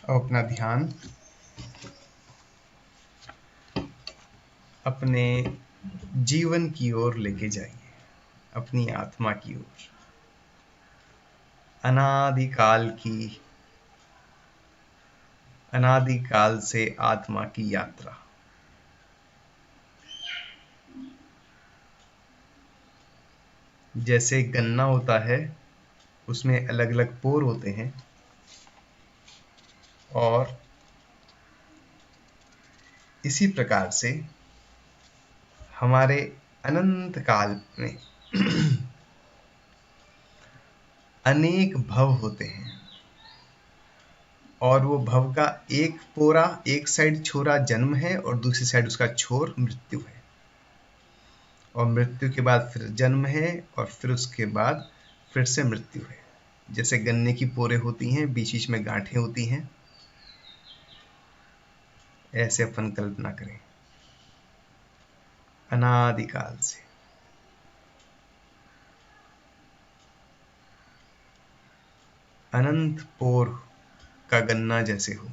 और अपना ध्यान अपने जीवन की ओर लेके जाइए, अपनी आत्मा की ओर। अनादिकाल से आत्मा की यात्रा। जैसे गन्ना होता है, उसमें अलग अलग पोर होते हैं, और इसी प्रकार से हमारे अनंत काल में अनेक भव होते हैं, और वो भव का एक पोरा, एक साइड छोरा जन्म है और दूसरी साइड उसका छोर मृत्यु है, और मृत्यु के बाद फिर जन्म है, और फिर उसके बाद फिर से मृत्यु है। जैसे गन्ने की पोरे होती हैं, बीच बीच में गांठें होती हैं, ऐसे अपन कल्पना करें अनादिकाल से। अनंत पोर का गन्ना जैसे हो,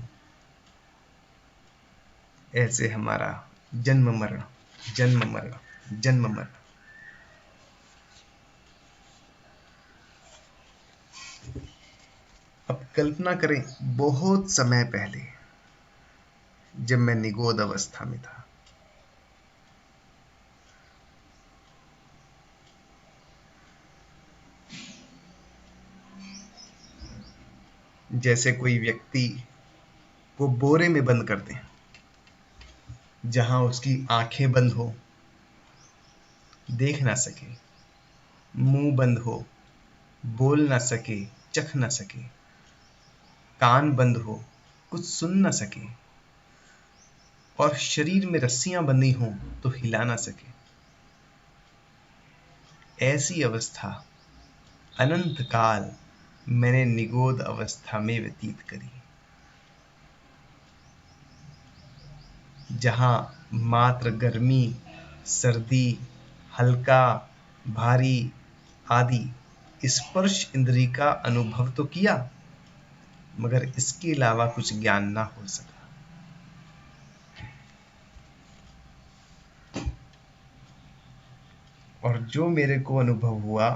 ऐसे हमारा जन्म मरण, जन्म मरण, जन्म मरण। अब कल्पना करें, बहुत समय पहले जब मैं निगोद अवस्था में था, जैसे कोई व्यक्ति को बोरे में बंद कर दें, जहां उसकी आंखें बंद हो, देख ना सके, मुंह बंद हो, बोल ना सके, चख ना सके, कान बंद हो, कुछ सुन ना सके, और शरीर में रस्सियां बंधी हों तो हिला ना सके। ऐसी अवस्था अनंत काल मैंने निगोद अवस्था में व्यतीत करी, जहां मात्र गर्मी, सर्दी, हल्का, भारी आदि स्पर्श इंद्री का अनुभव तो किया, मगर इसके अलावा कुछ ज्ञान ना हो सका। और जो मेरे को अनुभव हुआ,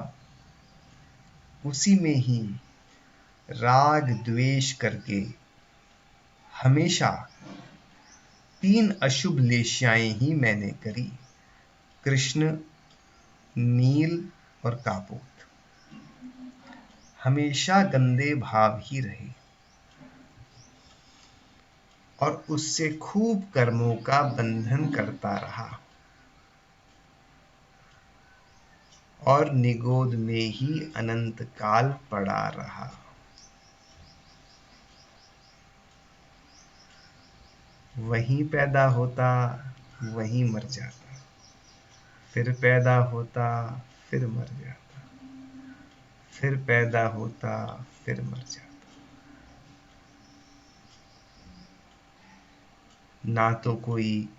उसी में ही राग द्वेष करके हमेशा 3 अशुभ लेश्याएं ही मैंने करी, कृष्ण, नील और कापोत। हमेशा गंदे भाव ही रहे, और उससे खूब कर्मों का बंधन करता रहा, और निगोद में ही अनंत काल पड़ा रहा। वहीं पैदा होता, वहीं मर जाता, फिर पैदा होता, फिर मर जाता, फिर पैदा होता, फिर मर जाता। ना तो कोई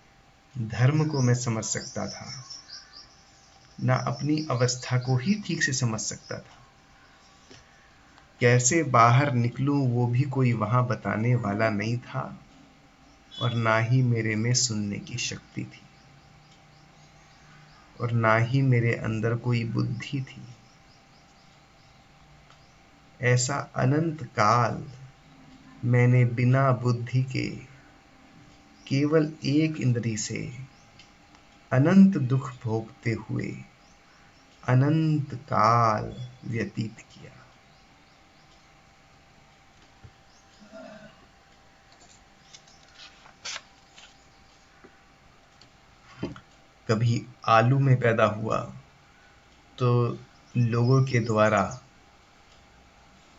धर्म को मैं समझ सकता था, ना अपनी अवस्था को ही ठीक से समझ सकता था। कैसे बाहर निकलूं वो भी कोई वहां बताने वाला नहीं था, और ना ही मेरे में सुनने की शक्ति थी, और ना ही मेरे अंदर कोई बुद्धि थी। ऐसा अनंत काल मैंने बिना बुद्धि के केवल एक इंद्री से अनंत दुख भोगते हुए अनंत काल व्यतीत किया। कभी आलू में पैदा हुआ तो लोगों के द्वारा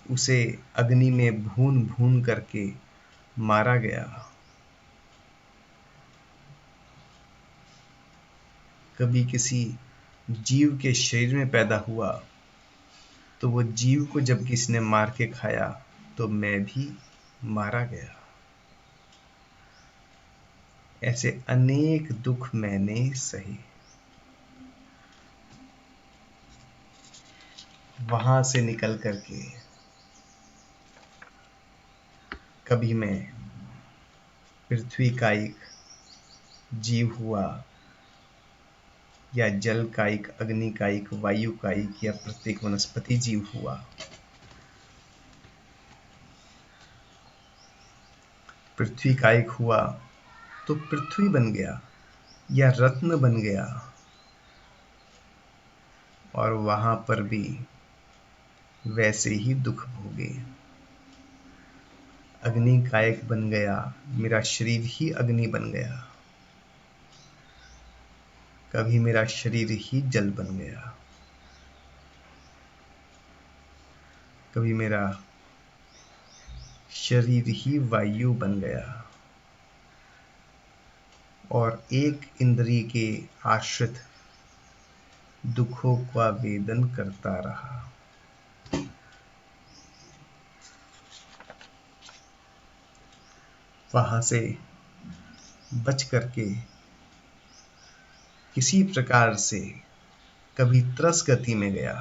उसे अग्नि में भून भून करके मारा गया। कभी किसी जीव के शरीर में पैदा हुआ तो वो जीव को जब किसी ने मार के खाया तो मैं भी मारा गया। ऐसे अनेक दुख मैंने सहे। वहां से निकल करके कभी मैं पृथ्वी का एक जीव हुआ, या जल का एक, अग्नि का एक, वायु का एक, या प्रत्येक वनस्पति जीव हुआ। पृथ्वी का एक हुआ तो पृथ्वी बन गया या रत्न बन गया, और वहां पर भी वैसे ही दुख भोगे। अग्नि कायक बन गया, मेरा शरीर ही अग्नि बन गया। कभी मेरा शरीर ही जल बन गया, कभी मेरा शरीर ही वायु बन गया, और एक इंद्रिय के आश्रित दुखों का वेदन करता रहा। वहां से बच करके किसी प्रकार से कभी त्रस गति में गया,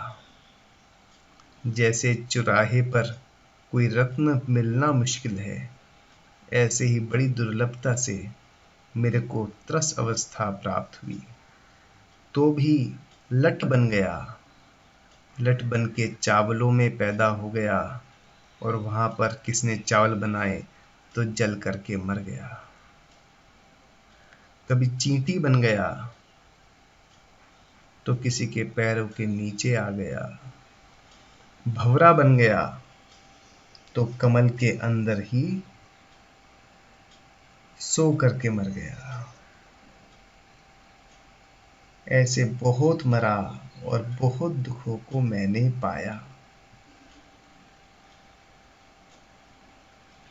जैसे चुराहे पर कोई रत्न मिलना मुश्किल है, ऐसे ही बड़ी दुर्लभता से मेरे को त्रस अवस्था प्राप्त हुई। तो भी लट बन गया, लट बन के चावलों में पैदा हो गया, और वहां पर किसने चावल बनाए तो जल करके मर गया। कभी चींटी बन गया तो किसी के पैरों के नीचे आ गया। भंवरा बन गया तो कमल के अंदर ही सो करके मर गया। ऐसे बहुत मरा और बहुत दुखों को मैंने पाया।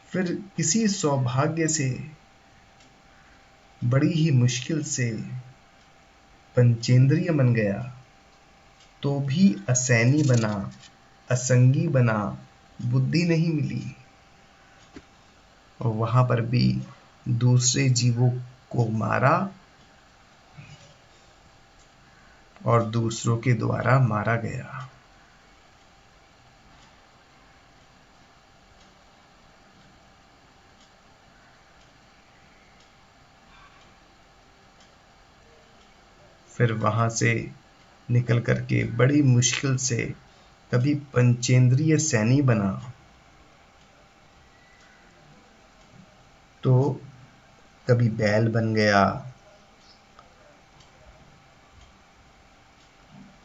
फिर किसी सौभाग्य से बड़ी ही मुश्किल से पंचेंद्रिय बन गया, तो भी असैनी बना, असंगी बना, बुद्धि नहीं मिली, और वहां पर भी दूसरे जीवों को मारा और दूसरों के द्वारा मारा गया। फिर वहां से निकल करके बड़ी मुश्किल से कभी पंचेंद्रिय सैनी बना, तो कभी बैल बन गया,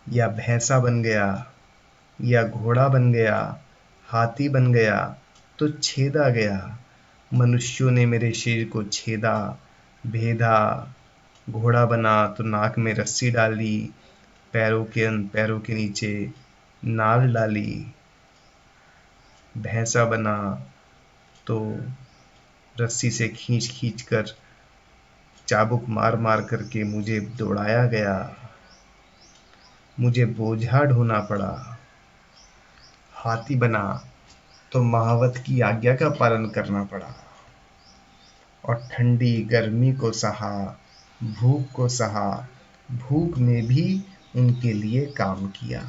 या भैंसा बन गया, या घोड़ा बन गया, हाथी बन गया, तो छेदा गया। मनुष्यों ने मेरे शरीर को छेदा, भेदा। घोड़ा बना तो नाक में रस्सी डाली, पैरों के नीचे नाल डाली। भैंसा बना तो रस्सी से खींच खींच कर, चाबुक मार मार करके मुझे दौड़ाया गया, मुझे बोझा ढोना पड़ा। हाथी बना तो महावत की आज्ञा का पालन करना पड़ा, और ठंडी गर्मी को सहा, भूख को सहा, भूख में भी उनके लिए काम किया।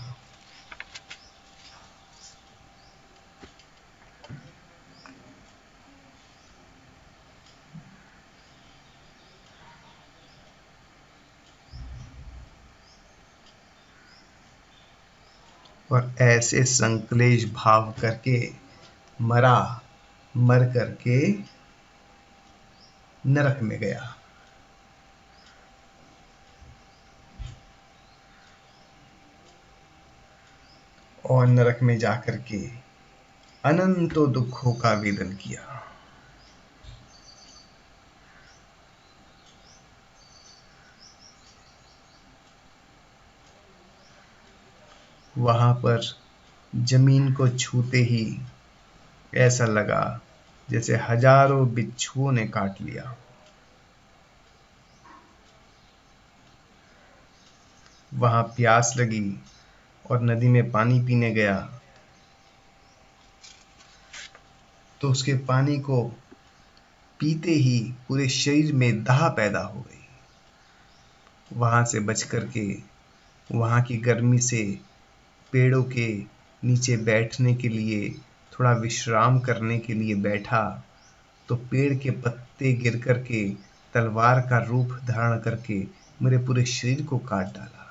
और ऐसे संकलेश भाव करके मरा, मर करके नरक में गया। और नरक में जाकर के अनंतों दुखों का वेदन किया। वहां पर जमीन को छूते ही ऐसा लगा जैसे हजारों बिच्छुओं ने काट लिया। वहां प्यास लगी और नदी में पानी पीने गया, तो उसके पानी को पीते ही पूरे शरीर में दाह पैदा हो गई। वहां से बच करके वहां की गर्मी से पेड़ों के नीचे बैठने के लिए, थोड़ा विश्राम करने के लिए बैठा, तो पेड़ के पत्ते गिर करके तलवार का रूप धारण करके मेरे पूरे शरीर को काट डाला।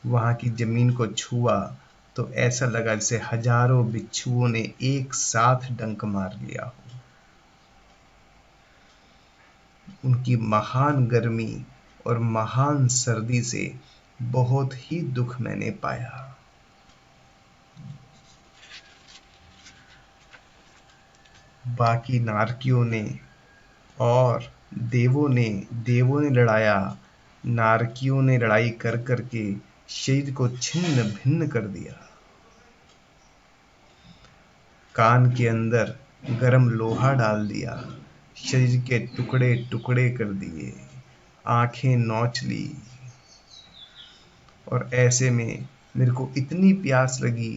वहां की जमीन को छुआ तो ऐसा लगा जैसे हजारों बिच्छुओं ने एक साथ डंक मार लिया हो। उनकी महान गर्मी और महान सर्दी से बहुत ही दुख मैंने पाया। बाकी नारकियों ने और देवों ने लड़ाया। नारकियों ने लड़ाई कर करके शरीर को छिन्न भिन्न कर दिया। कान के अंदर गरम लोहा डाल दिया, शरीर के टुकड़े टुकड़े कर दिए, आंखें नोच ली। और ऐसे में मेरे को इतनी प्यास लगी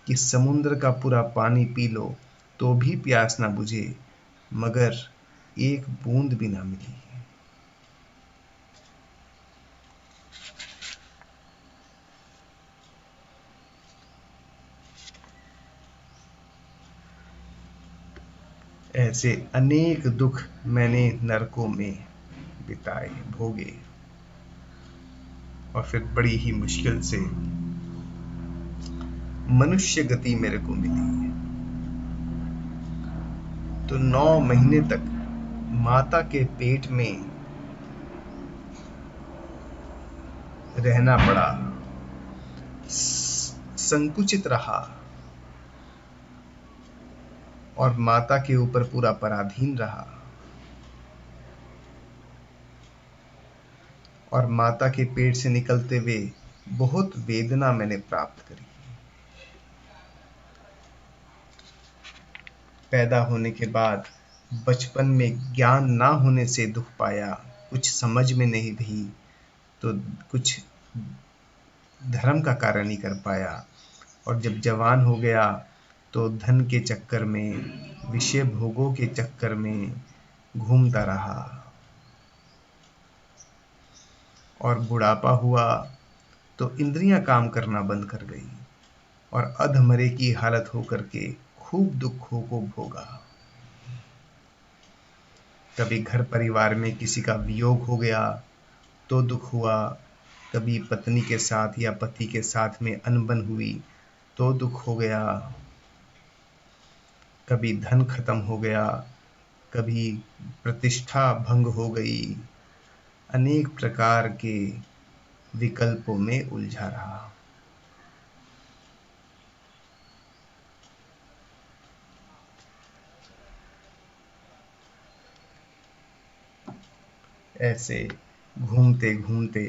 कि समुद्र का पूरा पानी पी लो तो भी प्यास ना बुझे, मगर एक बूंद भी ना मिली। ऐसे अनेक दुख मैंने नरकों में बिताए, भोगे, और फिर बड़ी ही मुश्किल से मनुष्य गति मेरे को मिली। तो 9 महीने तक माता के पेट में रहना पड़ा, संकुचित रहा और माता के ऊपर पूरा पराधीन रहा। और माता के पेट से निकलते हुए बहुत वेदना मैंने प्राप्त करी। पैदा होने के बाद बचपन में ज्ञान ना होने से दुख पाया, कुछ समझ में नहीं थी तो कुछ धर्म का कार्य नहीं कर पाया। और जब जवान हो गया तो धन के चक्कर में, विषय भोगों के चक्कर में घूमता रहा। और बुढ़ापा हुआ तो इंद्रियां काम करना बंद कर गई और अधमरे की हालत होकर के खूब दुखों को भोगा। कभी घर परिवार में किसी का वियोग हो गया तो दुख हुआ, कभी पत्नी के साथ या पति के साथ में अनबन हुई तो दुख हो गया, कभी धन खत्म हो गया, कभी प्रतिष्ठा भंग हो गई, अनेक प्रकार के विकल्पों में उलझा रहा। ऐसे घूमते घूमते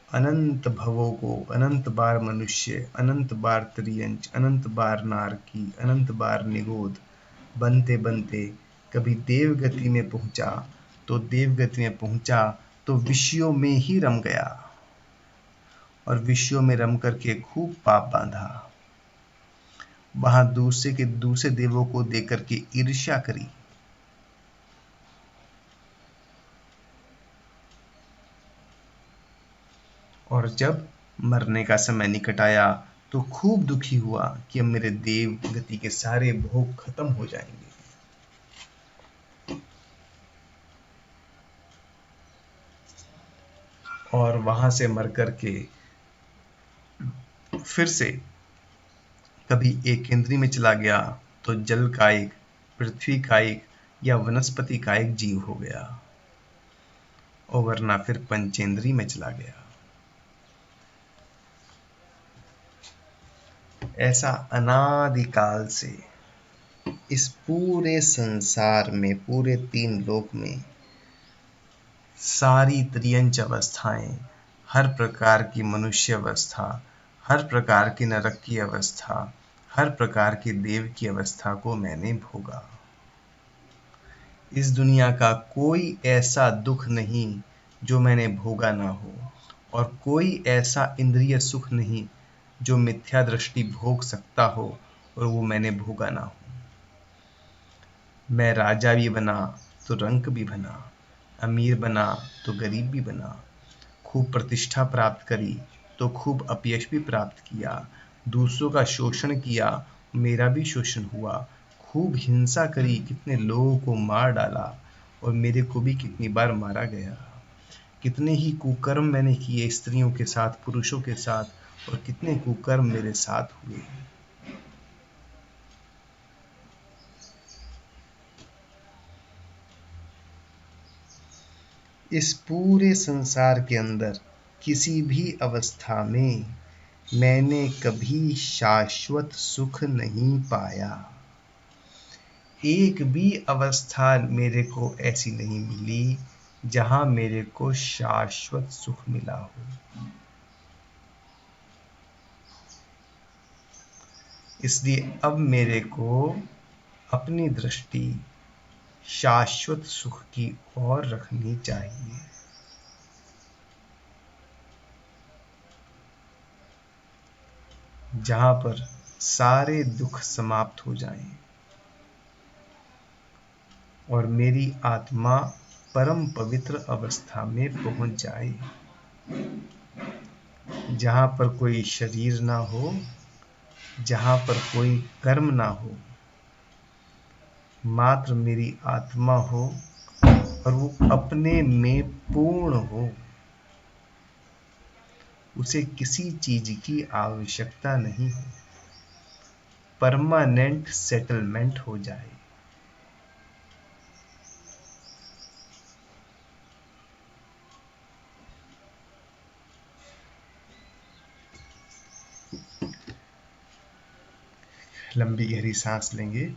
अनंत भवों को, अनंत बार मनुष्य, अनंत बार त्रियंच, अनंत बार नारकी, अनंत बार निगोद बनते बनते कभी देवगति में पहुंचा तो विषयों में ही रम गया और विषयों में रम करके खूब पाप बांधा। वहां दूसरे देवों को देख करके ईर्ष्या करी। और जब मरने का समय निकट आया तो खूब दुखी हुआ कि अब मेरे देव गति के सारे भोग खत्म हो जाएंगे। और वहां से मर करके फिर से कभी एक इंद्री में चला गया तो जल कायिक, पृथ्वी कायिक या वनस्पति कायिक जीव हो गया, और वरना फिर पंचेंद्री में चला गया। ऐसा अनादिकाल से इस पूरे संसार में, पूरे 3 लोक में सारी त्रियंच अवस्थाएं, हर प्रकार की मनुष्य अवस्था, हर प्रकार की नरक की अवस्था, हर प्रकार की देव की अवस्था को मैंने भोगा। इस दुनिया का कोई ऐसा दुख नहीं जो मैंने भोगा ना हो, और कोई ऐसा इंद्रिय सुख नहीं जो मिथ्या दृष्टि भोग सकता हो और वो मैंने भोगा ना हो। मैं राजा भी बना तो रंक भी बना, अमीर बना तो गरीब भी बना, खूब प्रतिष्ठा प्राप्त करी तो खूब अपयश भी प्राप्त किया, दूसरों का शोषण किया, मेरा भी शोषण हुआ, खूब हिंसा करी, कितने लोगों को मार डाला और मेरे को भी कितनी बार मारा गया। कितने ही कुकर्म मैंने किए स्त्रियों के साथ, पुरुषों के साथ, और कितने कुकर्म मेरे साथ हुए। इस पूरे संसार के अंदर किसी भी अवस्था में मैंने कभी शाश्वत सुख नहीं पाया। एक भी अवस्था मेरे को ऐसी नहीं मिली जहां मेरे को शाश्वत सुख मिला हो। इसलिए अब मेरे को अपनी दृष्टि शाश्वत सुख की ओर रखनी चाहिए, जहां पर सारे दुख समाप्त हो जाएं और मेरी आत्मा परम पवित्र अवस्था में पहुंच जाए, जहां पर कोई शरीर ना हो, जहां पर कोई कर्म ना हो, मात्र मेरी आत्मा हो और वो अपने में पूर्ण हो, उसे किसी चीज की आवश्यकता नहीं हो, परमानेंट सेटलमेंट हो जाए। लंबी गहरी सांस लेंगे।